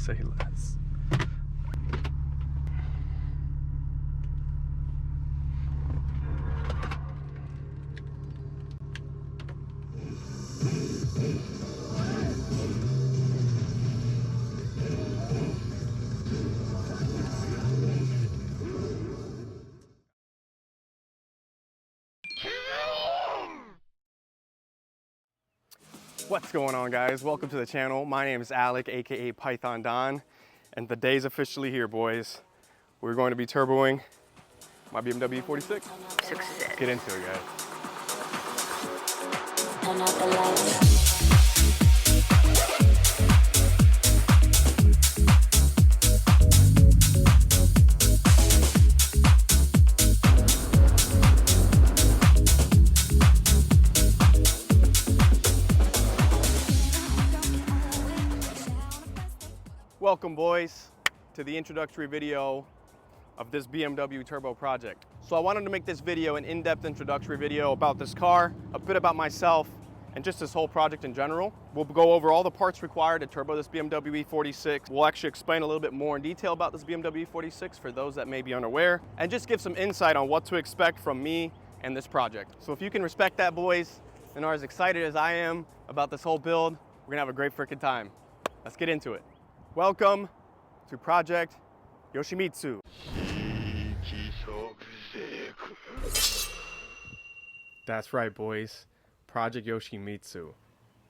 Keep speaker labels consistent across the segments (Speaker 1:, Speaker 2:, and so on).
Speaker 1: Say less. What's going on, guys? Welcome to the channel. My name is Alec, aka Python Don, and the day's officially here, boys. We're going to be turboing my BMW E46. Let's get into it, guys.
Speaker 2: Turn out the lights.
Speaker 1: Welcome, boys, to the introductory video of this BMW turbo project. So I wanted to make this video an in-depth introductory video about this car, a bit about myself, and just this whole project in general. We'll go over all the parts required to turbo this BMW E46. We'll actually explain a little bit more in detail about this BMW E46 for those that may be unaware, and just give some insight on what to expect from me and this project. So if you can respect that, boys, and are as excited as I am about this whole build, we're gonna have a great freaking time. Let's get into it. Welcome to Project Yoshimitsu. That's right, boys. Project Yoshimitsu.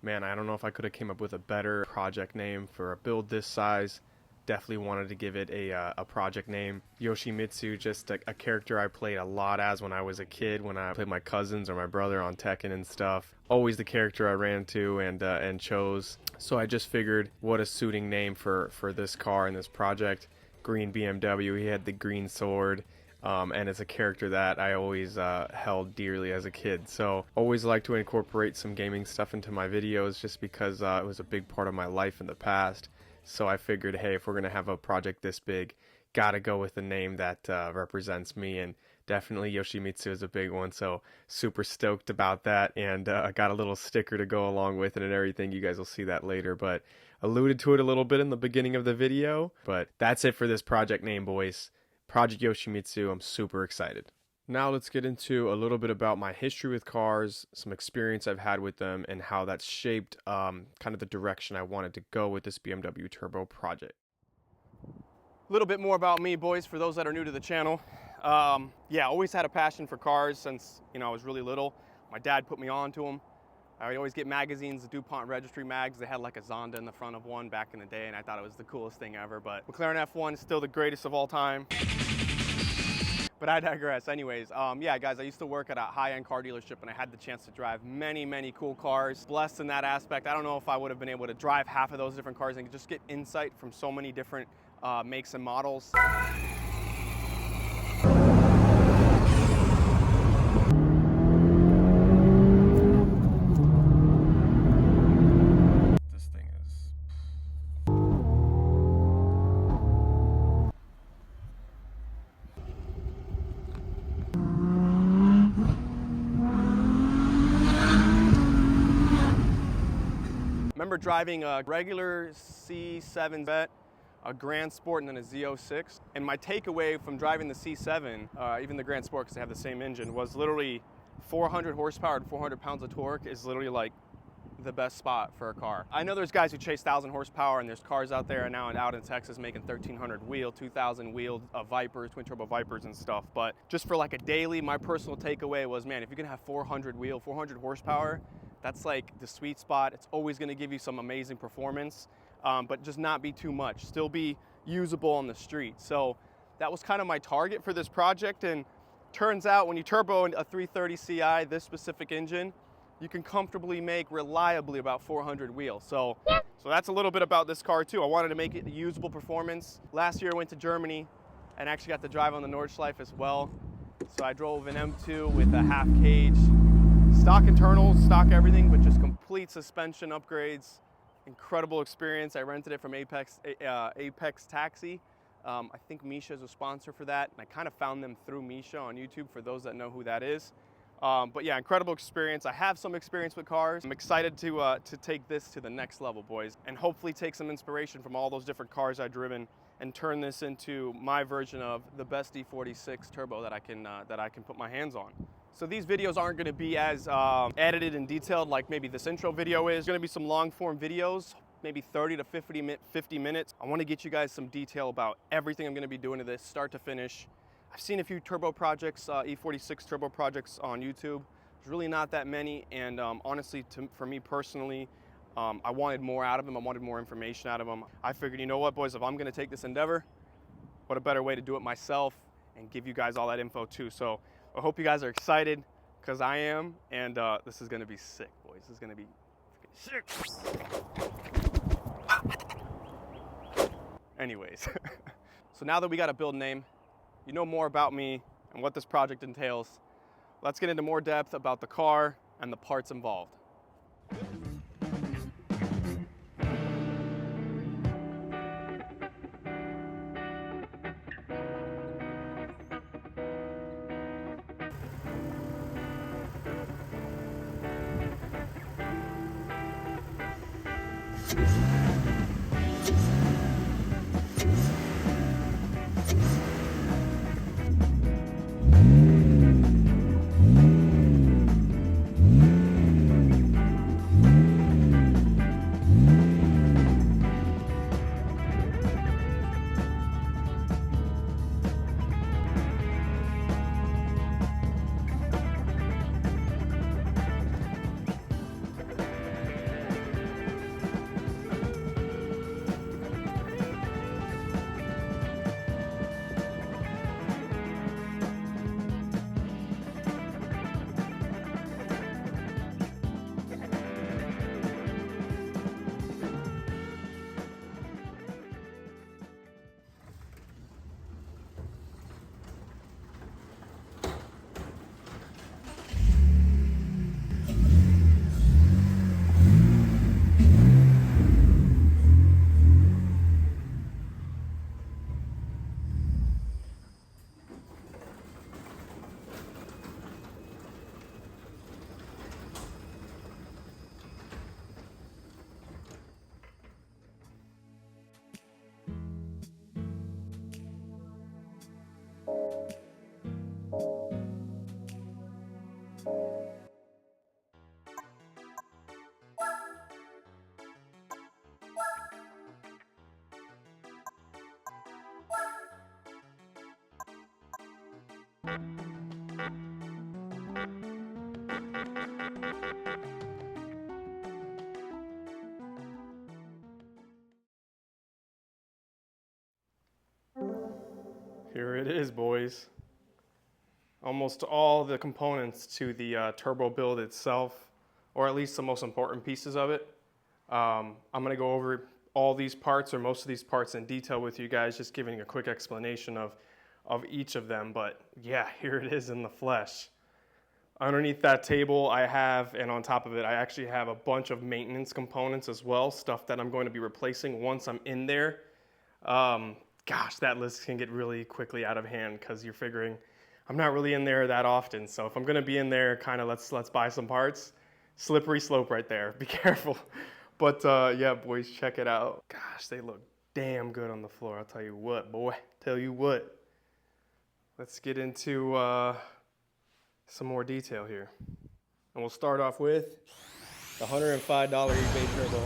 Speaker 1: Man, I don't know if I could have came up with a better project name for a build this size. Definitely wanted to give it a project name. Yoshimitsu, just a character I played a lot as when I was a kid, when I played my cousins or my brother on Tekken and stuff. Always the character I ran to and chose. So I just figured what a suiting name for this car and this project. Green BMW, he had the green sword. And it's a character that I always held dearly as a kid. So always like to incorporate some gaming stuff into my videos just because it was a big part of my life in the past. So I figured, hey, if we're going to have a project this big, gotta go with a name that represents me, and definitely Yoshimitsu is a big one, so super stoked about that, and I got a little sticker to go along with it and everything. You guys will see that later, but alluded to it a little bit in the beginning of the video. But that's it for this project name, boys. Project Yoshimitsu. I'm super excited. Now let's get into a little bit about my history with cars, some experience I've had with them, and how that's shaped kind of the direction I wanted to go with this BMW Turbo project. A little bit more about me, boys, for those that are new to the channel. Yeah, always had a passion for cars since, I was really little. My dad put me on to them. I would always get magazines, the DuPont Registry mags. They had like a Zonda in the front of one back in the day, and I thought it was the coolest thing ever. But McLaren F1 is still the greatest of all time. But I digress. Anyways, yeah, guys, I used to work at a high-end car dealership, and I had the chance to drive many, many cool cars. Blessed in that aspect. I don't know if I would have been able to drive half of those different cars and just get insight from so many different makes and models. This thing is... Remember driving a regular C7 Vet, a Grand Sport, and then a Z06. And my takeaway from driving the C7, even the Grand Sport, because they have the same engine, was literally 400 horsepower and 400 pounds of torque is literally like the best spot for a car. I know there's guys who chase 1,000 horsepower, and there's cars out there now and out in Texas making 1,300 wheel, 2,000 wheel Vipers, twin turbo Vipers and stuff. But just for like a daily, my personal takeaway was, man, if you can have 400 wheel, 400 horsepower, that's like the sweet spot. It's always gonna give you some amazing performance, but just not be too much. Still be usable on the street. So that was kind of my target for this project, and turns out when you turbo a 330 Ci, this specific engine, you can comfortably make reliably about 400 wheels. So that's a little bit about this car too. I wanted to make it a usable performance. Last year I went to Germany and actually got to drive on the Nordschleife as well. So I drove an M2 with a half cage, stock internals, stock everything, but just complete suspension upgrades. Incredible experience. I rented it from Apex Taxi. I think Misha is a sponsor for that, and I kind of found them through Misha on YouTube, for those that know who that is. But yeah, incredible experience. I have some experience with cars. I'm excited to take this to the next level, boys, and hopefully take some inspiration from all those different cars I've driven and turn this into my version of the best E46 turbo that I can put my hands on. So these videos aren't going to be as edited and detailed like maybe this intro video is. It's going to be some long form videos, maybe 30 to 50 minutes. I want to get you guys some detail about everything I'm going to be doing to this, start to finish. I've seen a few turbo projects, E46 turbo projects on YouTube. There's really not that many, and honestly, for me personally, I wanted more out of them. I wanted more information out of them. I figured, you know what, boys, if I'm gonna take this endeavor, what a better way to do it myself and give you guys all that info too. So I hope you guys are excited, because I am, and this is gonna be sick, boys. This is gonna be sick. Anyways, so now that we got a build name, you know more about me and what this project entails, let's get into more depth about the car and the parts involved. Here it is, boys. Almost all the components to the turbo build itself, or at least the most important pieces of it. I'm gonna go over all these parts, or most of these parts, in detail with you guys, just giving a quick explanation of each of them. But yeah, here it is in the flesh. Underneath that table I have, and on top of it, I actually have a bunch of maintenance components as well, stuff that I'm going to be replacing once I'm in there. Gosh, that list can get really quickly out of hand, because you're figuring I'm not really in there that often. So if I'm gonna be in there, kind of let's buy some parts. Slippery slope right there, be careful. But yeah, boys, check it out. Gosh, they look damn good on the floor. I'll tell you what, boy, tell you what. Let's get into some more detail here. And we'll start off with the $105 eBay turbo.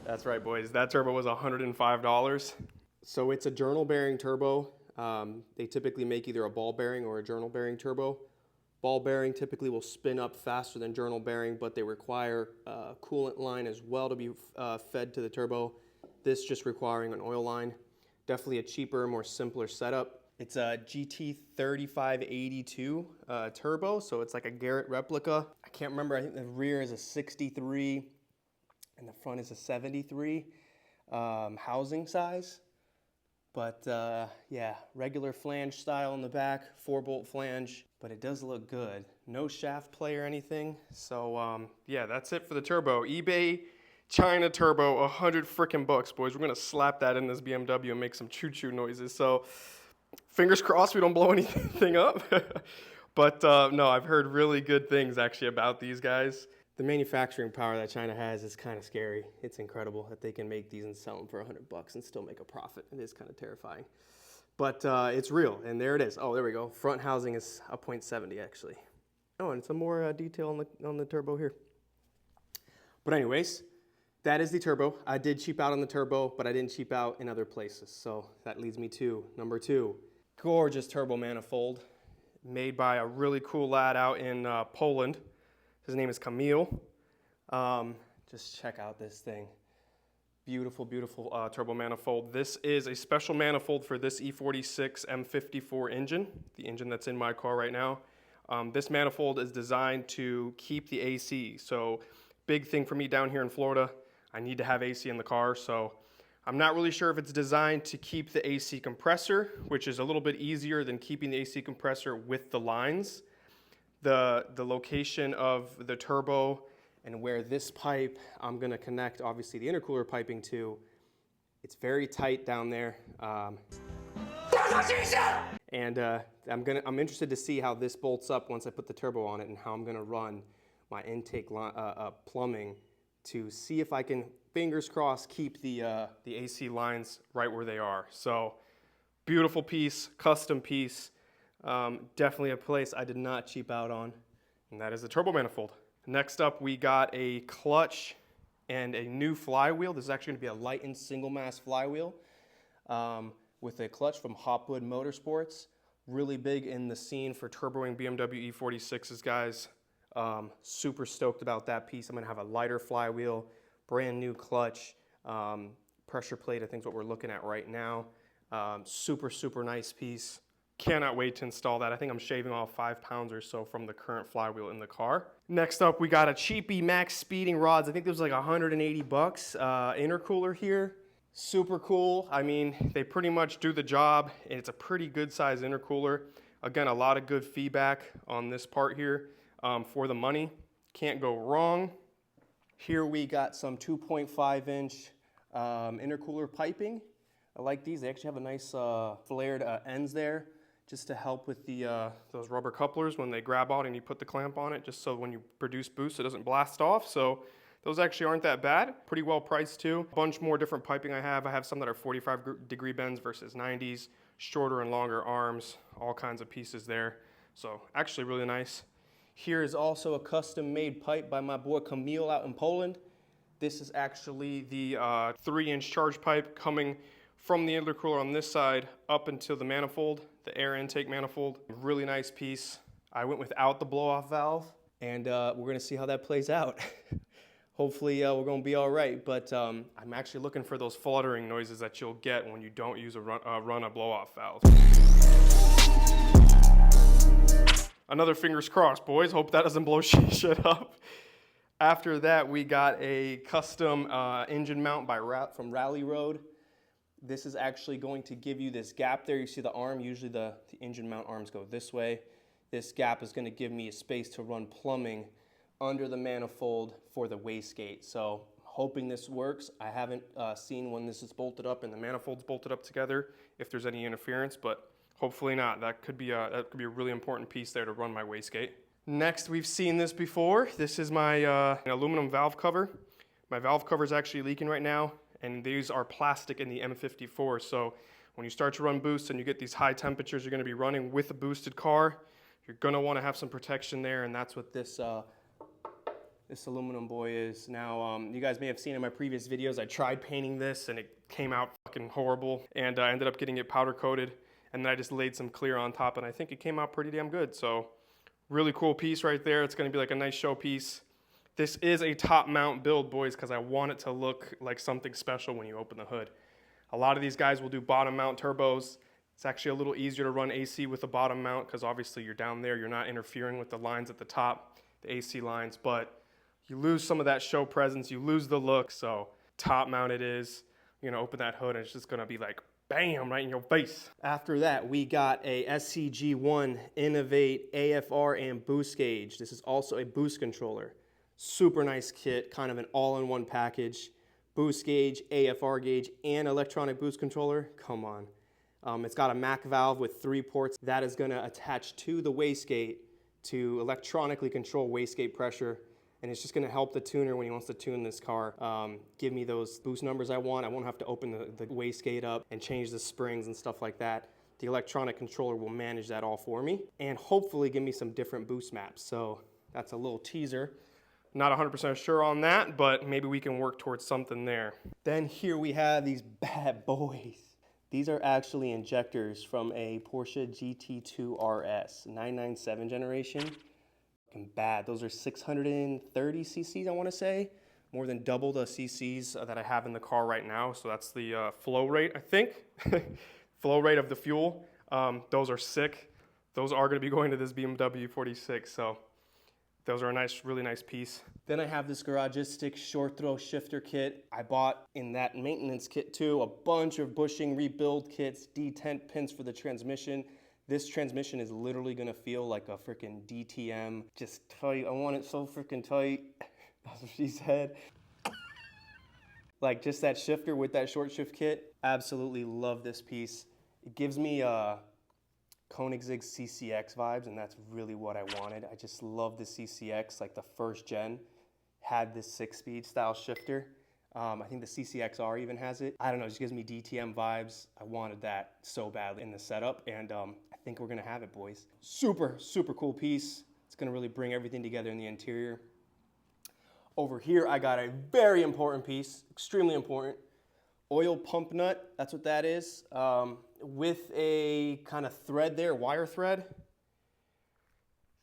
Speaker 1: That's right, boys, that turbo was $105. So it's a journal bearing turbo. They typically make either a ball bearing or a journal bearing turbo. Ball bearing typically will spin up faster than journal bearing, but they require a coolant line as well to be fed to the turbo. This just requiring an oil line. Definitely a cheaper, more simpler setup. It's a GT3582 turbo, so it's like a Garrett replica. I can't remember, I think the rear is a 63 and the front is a 73 housing size. But yeah, regular flange style in the back, 4-bolt flange, but it does look good. No shaft play or anything. So yeah, that's it for the turbo. eBay China turbo, 100 frickin' bucks, boys. We're gonna slap that in this BMW and make some choo-choo noises. So fingers crossed we don't blow anything up. But no, I've heard really good things actually about these guys. The manufacturing power that China has is kind of scary. It's incredible that they can make these and sell them for $100 and still make a profit. It is kind of terrifying. But it's real, and there it is. Oh, there we go. Front housing is a .70 actually. Oh, and some more detail on the turbo here. But anyways, that is the turbo. I did cheap out on the turbo, but I didn't cheap out in other places. So that leads me to number 2. Gorgeous turbo manifold made by a really cool lad out in Poland. His name is Kamil. Just check out this thing. Beautiful, beautiful turbo manifold. This is a special manifold for this E46 M54 engine, the engine that's in my car right now. This manifold is designed to keep the AC. So big thing for me down here in Florida, I need to have AC in the car. So I'm not really sure if it's designed to keep the AC compressor, which is a little bit easier than keeping the AC compressor with the lines. The location of the turbo and where this pipe I'm gonna connect obviously the intercooler piping to, it's very tight down there. And I'm interested to see how this bolts up once I put the turbo on it and how I'm gonna run my intake plumbing to see if I can, fingers crossed, keep the AC lines right where they are. So beautiful piece, custom piece. Definitely a place I did not cheap out on, and that is the turbo manifold. Next up, we got a clutch and a new flywheel. This is actually going to be a Lighten single mass flywheel with a clutch from Hopwood Motorsports. Really big in the scene for turboing BMW E46s, guys. Super stoked about that piece. I'm going to have a lighter flywheel, brand new clutch, pressure plate, I think is what we're looking at right now. Super, super nice piece. Cannot wait to install that. I think I'm shaving off 5 pounds or so from the current flywheel in the car. Next up, we got a cheapy max speeding rods. I think there's like $180 intercooler here. Super cool. I mean, they pretty much do the job, and it's a pretty good size intercooler. Again, a lot of good feedback on this part here for the money. Can't go wrong. Here we got some 2.5 inch intercooler piping. I like these. They actually have a nice flared ends there, just to help with the those rubber couplers when they grab out and you put the clamp on it, just so when you produce boost it doesn't blast off. So those actually aren't that bad. Pretty well priced too. A bunch more different piping I have. I have some that are 45-degree bends versus 90s, shorter and longer arms, all kinds of pieces there. So actually really nice. Here is also a custom made pipe by my boy Kamil out in Poland. This is actually the 3-inch charge pipe coming from the intercooler on this side up into the manifold, the air intake manifold. Really nice piece. I went without the blow-off valve, and we're gonna see how that plays out. Hopefully we're gonna be all right, but I'm actually looking for those fluttering noises that you'll get when you don't use run a blow-off valve. Another fingers crossed, boys. Hope that doesn't blow shit up. After that, we got a custom engine mount from Rally Road. This is actually going to give you this gap there. You see the arm, usually the engine mount arms go this way. This gap is going to give me a space to run plumbing under the manifold for the wastegate. So hoping this works. I haven't seen when this is bolted up and the manifold's bolted up together if there's any interference, but hopefully not. That could be a really important piece there to run my wastegate. Next, we've seen this before. This is my aluminum valve cover. My valve cover is actually leaking right now, and these are plastic in the M54. So when you start to run boost and you get these high temperatures you're going to be running with a boosted car, you're going to want to have some protection there, and that's what this this aluminum boy is. Now, you guys may have seen in my previous videos, I tried painting this and it came out fucking horrible, and I ended up getting it powder coated, and then I just laid some clear on top, and I think it came out pretty damn good. So really cool piece right there. It's going to be like a nice show piece. This is a top mount build, boys, because I want it to look like something special when you open the hood. A lot of these guys will do bottom mount turbos. It's actually a little easier to run AC with a bottom mount because obviously you're down there, you're not interfering with the lines at the top, the AC lines, but you lose some of that show presence, you lose the look. So top mount it is. You're gonna open that hood and it's just gonna be like bam, right in your face. After that, we got a SCG1 Innovate AFR and boost gauge. This is also a boost controller. Super nice kit, kind of an all-in-one package. Boost gauge, AFR gauge, and electronic boost controller. Come on. It's got a MAC valve with 3 ports. That is gonna attach to the wastegate
Speaker 3: to electronically control wastegate pressure. And it's just gonna help the tuner when he wants to tune this car, give me those boost numbers I want. I won't have to open the wastegate up and change the springs and stuff like that. The electronic controller will manage that all for me and hopefully give me some different boost maps. So that's a little teaser. Not 100% sure on that, but maybe we can work towards something there. Then here we have these bad boys. These are actually injectors from a Porsche GT2 RS, 997 generation. Bad. Those are 630 cc's, I want to say. More than double the cc's that I have in the car right now. So that's the flow rate, I think. Flow rate of the fuel. Those are sick. Those are going to be going to this BMW E46. So those are a nice, really nice piece. Then I have this Garagistic short throw shifter kit. I bought in that maintenance kit too a bunch of bushing rebuild kits, detent pins for the transmission. This transmission is literally gonna feel like a freaking DTM, just tight. I want it so freaking tight. That's what she said. Like just that shifter with that short shift kit. Absolutely love this piece. It gives me Koenigsegg CCX vibes, and that's really what I wanted. I just love the CCX, like the first gen had this 6-speed style shifter. I think the CCXR even has it. I don't know, it just gives me DTM vibes. I wanted that so badly in the setup, and I think we're gonna have it, boys. Super, super cool piece. It's gonna really bring everything together in the interior. Over here, I got a very important piece, extremely important. Oil pump nut, that's what that is. With a kind of thread there, wire thread.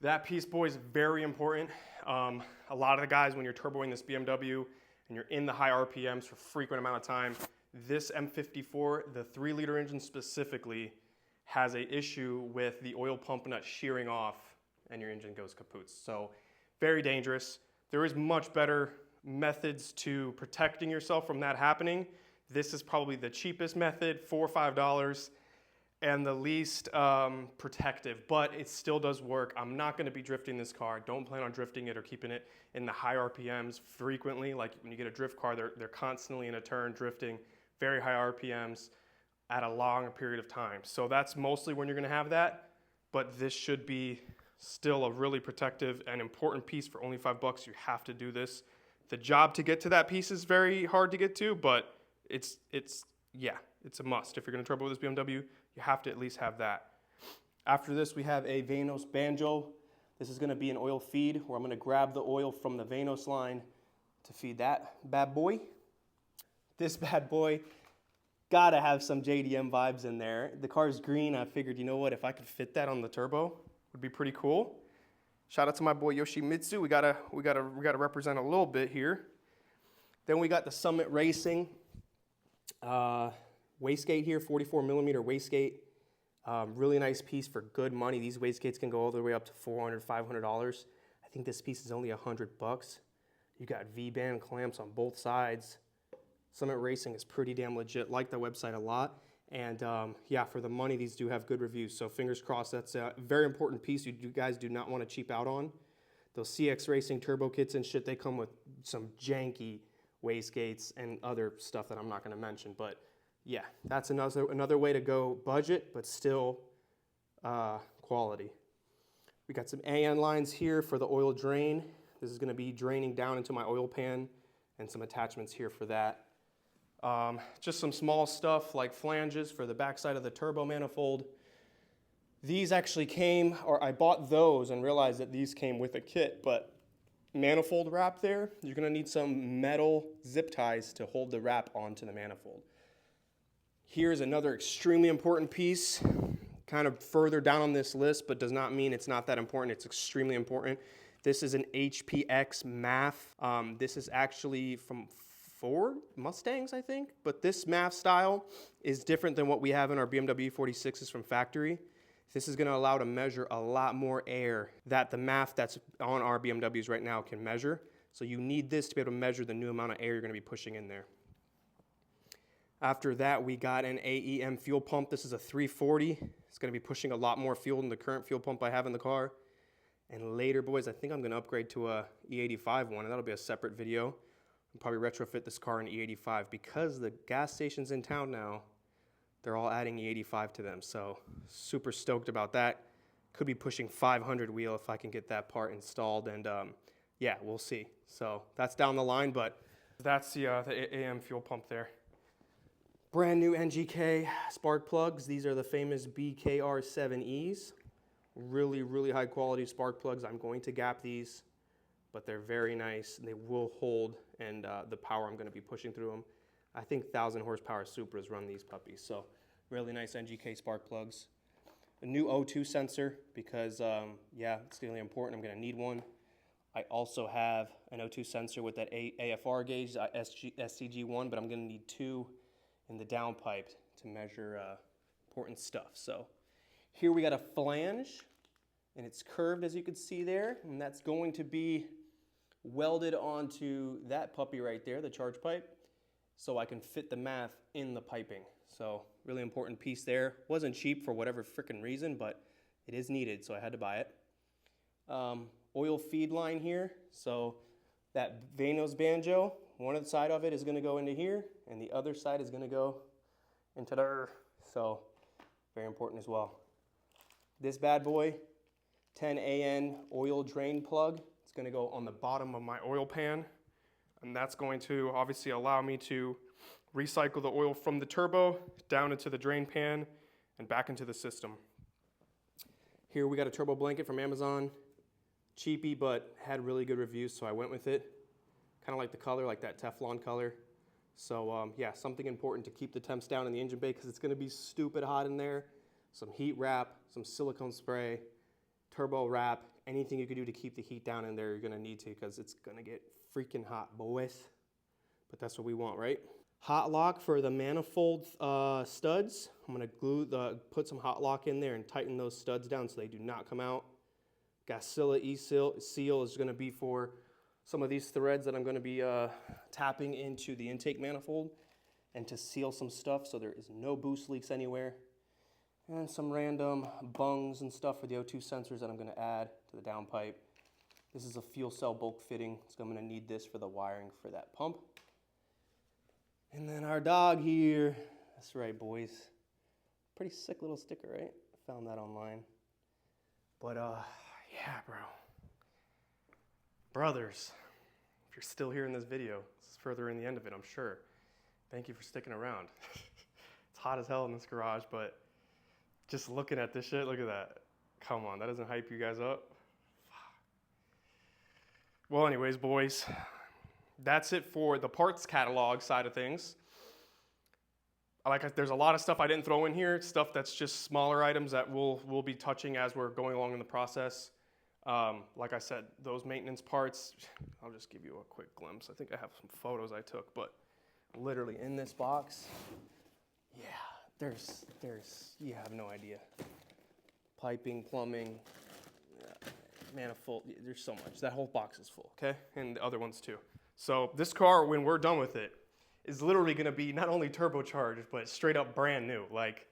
Speaker 3: That piece, boys, very important. A lot of the guys, when you're turboing this BMW, and you're in the high RPMs for a frequent amount of time, this M54, the 3-liter engine specifically, has an issue with the oil pump nut shearing off and your engine goes kaput. So very dangerous. There is much better methods to protecting yourself from that happening. This is probably the cheapest method, $4 or $5, and the least protective, but it still does work. I'm not gonna be drifting this car. Don't plan on drifting it or keeping it in the high RPMs frequently. Like when you get a drift car, they're constantly in a turn drifting, very high RPMs at a long period of time. So that's mostly when you're gonna have that, but this should be still a really protective and important piece for only $5. You have to do this. The job to get to that piece is very hard to get to, but it's a must. If you're gonna turbo with this BMW, you have to at least have that. After this, we have a Vanos banjo. This is gonna be an oil feed where I'm gonna grab the oil from the Vanos line to feed that bad boy. This bad boy, gotta have some JDM vibes in there. The car's green, I figured, you know what, if I could fit that on the turbo, would be pretty cool. Shout out to my boy Yoshimitsu. We gotta represent a little bit here. Then we got the Summit Racing wastegate here, 44 millimeter wastegate. Really nice piece for good money. These wastegates can go all the way up to $400, $500. I think this piece is only $100. You got V-band clamps on both sides. Summit Racing is pretty damn legit. Like the website a lot. And yeah, for the money, these do have good reviews. So fingers crossed, that's a very important piece you guys do not want to cheap out on. Those CX Racing turbo kits and shit, they come with some janky wastegates and other stuff that I'm not going to mention. But yeah, that's another way to go budget, but still quality. We got some AN lines here for the oil drain. This is going to be draining down into my oil pan, and some attachments here for that. Just some small stuff like flanges for the backside of the turbo manifold. These actually came, or I bought those and realized that these came with a kit, but manifold wrap there, you're gonna need some metal zip ties to hold the wrap onto the manifold. Here's another extremely important piece, kind of further down on this list, but does not mean it's not that important. It's extremely important. This is an HPX MAF. This is actually from Ford Mustangs, I think, but this MAF style is different than what we have in our BMW E46s from factory. This is going to allow to measure a lot more air that the MAF that's on our BMWs right now can measure. So you need this to be able to measure the new amount of air you're going to be pushing in there. After that, we got an AEM fuel pump. This is a 340. It's going to be pushing a lot more fuel than the current fuel pump I have in the car. And later, boys, I think I'm going to upgrade to a E85 one, and that'll be a separate video. I'll probably retrofit this car in E85 because the gas stations in town now, they're all adding E85 to them. So super stoked about that. Could be pushing 500 wheel if I can get that part installed, and yeah, we'll see. So that's down the line, but that's the AM fuel pump there. Brand new NGK spark plugs. These are the famous BKR7Es. Really, really high quality spark plugs. I'm going to gap these, but they're very nice. They will hold, and the power I'm going to be pushing through them. I think 1,000 horsepower Supras run these puppies. So really nice NGK spark plugs. A new O2 sensor because, yeah, it's really important. I'm going to need one. I also have an O2 sensor with that AFR gauge, SCG1, but I'm going to need 2 in the downpipe to measure important stuff. So here we got a flange, and it's curved as you can see there, and that's going to be welded onto that puppy right there, the charge pipe, so I can fit the math in the piping. So really important piece there. Wasn't cheap for whatever freaking reason, but it is needed, so I had to buy it. Oil feed line here, so that Vanos banjo, one side of it is going to go into here, and the other side is going to go into there. So very important as well. This bad boy, 10AN oil drain plug. It's going to go on the bottom of my oil pan, and that's going to obviously allow me to recycle the oil from the turbo down into the drain pan and back into the system. Here we got a turbo blanket from Amazon. Cheapy, but had really good reviews, so I went with it. Kind of like the color, like that Teflon color. So yeah, something important to keep the temps down in the engine bay because it's going to be stupid hot in there. Some heat wrap, some silicone spray, turbo wrap, anything you could do to keep the heat down in there, you're going to need to because it's going to get freaking hot, boys. But that's what we want, right? Hot lock for the manifold studs. I'm going to put some hot lock in there and tighten those studs down so they do not come out. Gasilla E-seal is going to be for some of these threads that I'm going to be tapping into the intake manifold and to seal some stuff so there is no boost leaks anywhere. And some random bungs and stuff for the O2 sensors that I'm going to add to the downpipe. This is a fuel cell bulk fitting, so I'm going to need this for the wiring for that pump. And then our dog here. That's right, boys. Pretty sick little sticker, right? Found that online. But yeah, bro. Brothers, if you're still here in this video, this is further in the end of it, I'm sure. Thank you for sticking around. It's hot as hell in this garage, but just looking at this shit, look at that. Come on, that doesn't hype you guys up? Well, anyways, boys, that's it for the parts catalog side of things. There's a lot of stuff I didn't throw in here, stuff that's just smaller items that we'll be touching as we're going along in the process. Like I said, those maintenance parts, I'll just give you a quick glimpse. I think I have some photos I took, but literally in this box, yeah, there's you have no idea. Piping, plumbing, manifold, there's so much. That whole box is full, okay? And the other ones too. So this car, when we're done with it, is literally gonna be not only turbocharged, but straight up brand new. Like,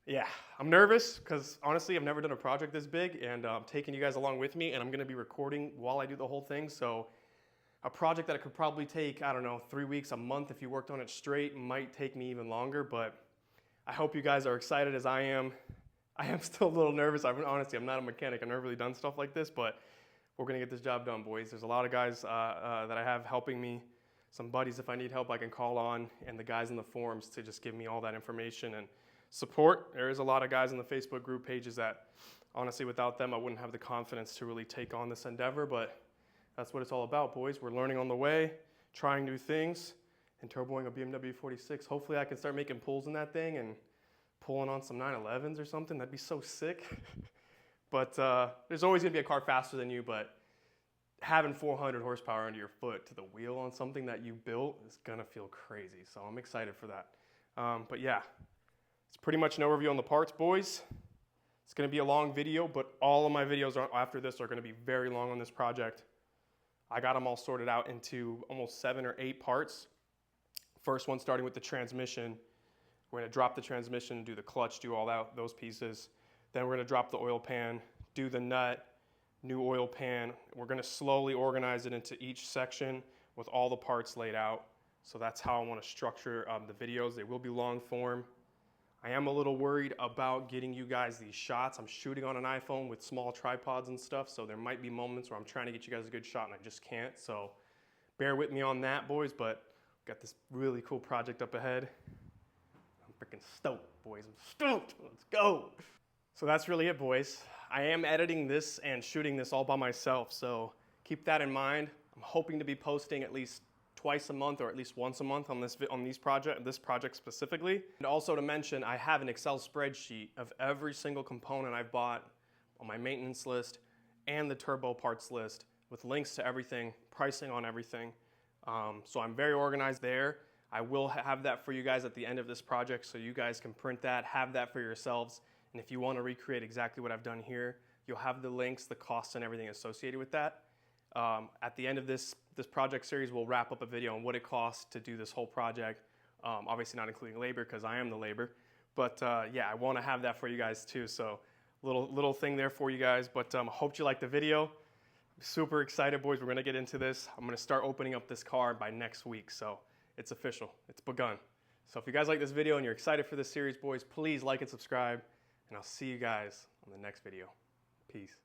Speaker 3: yeah, I'm nervous because honestly, I've never done a project this big, and I'm taking you guys along with me, and I'm gonna be recording while I do the whole thing. So a project that could probably take, I don't know, 3 weeks, a month if you worked on it straight, might take me even longer, but I hope you guys are excited as I am. I am still a little nervous. Honestly, I'm not a mechanic. I've never really done stuff like this, but we're gonna get this job done, boys. There's a lot of guys that I have helping me. Some buddies, if I need help, I can call on, and the guys in the forums to just give me all that information and support. There is a lot of guys in the Facebook group pages that, honestly, without them, I wouldn't have the confidence to really take on this endeavor, but that's what it's all about, boys. We're learning on the way, trying new things, and turboing a BMW E46. Hopefully I can start making pulls in that thing and pulling on some 911s or something. That'd be so sick. But there's always gonna be a car faster than you, but having 400 horsepower under your foot to the wheel on something that you built is gonna feel crazy. So I'm excited for that. But yeah, it's pretty much an overview on the parts, boys. It's gonna be a long video, but all of my videos after this are gonna be very long on this project. I got them all sorted out into almost 7 or 8 parts. First one starting with the transmission. We're gonna drop the transmission, do the clutch, do all that, those pieces. Then we're gonna drop the oil pan, do the nut, new oil pan. We're gonna slowly organize it into each section with all the parts laid out. So that's how I wanna structure the videos. They will be long form.
Speaker 1: I am a little worried about getting you guys these shots. I'm shooting on an iPhone with small tripods and stuff, so there might be moments where I'm trying to get you guys a good shot and I just can't. So bear with me on that, boys, but got this really cool project up ahead. I'm freaking stoked, boys. I'm stoked. Let's go. So that's really it, boys. I am editing this and shooting this all by myself, so keep that in mind. I'm hoping to be posting at least twice a month or at least once a month on this project specifically. And also to mention, I have an Excel spreadsheet of every single component I've bought on my maintenance list and the turbo parts list with links to everything, pricing on everything. So I'm very organized there. I will have that for you guys at the end of this project so you guys can print that, have that for yourselves. And if you want to recreate exactly what I've done here, you'll have the links, the costs, and everything associated with that. At the end of this project series, we'll wrap up a video on what it costs to do this whole project. Obviously not including labor because I am the labor. But yeah, I want to have that for you guys too. So little thing there for you guys. But hope you liked the video. I'm super excited, boys. We're going to get into this. I'm going to start opening up this car by next week. So it's official. It's begun. So if you guys like this video and you're excited for this series, boys, please like and subscribe. And I'll see you guys on the next video. Peace.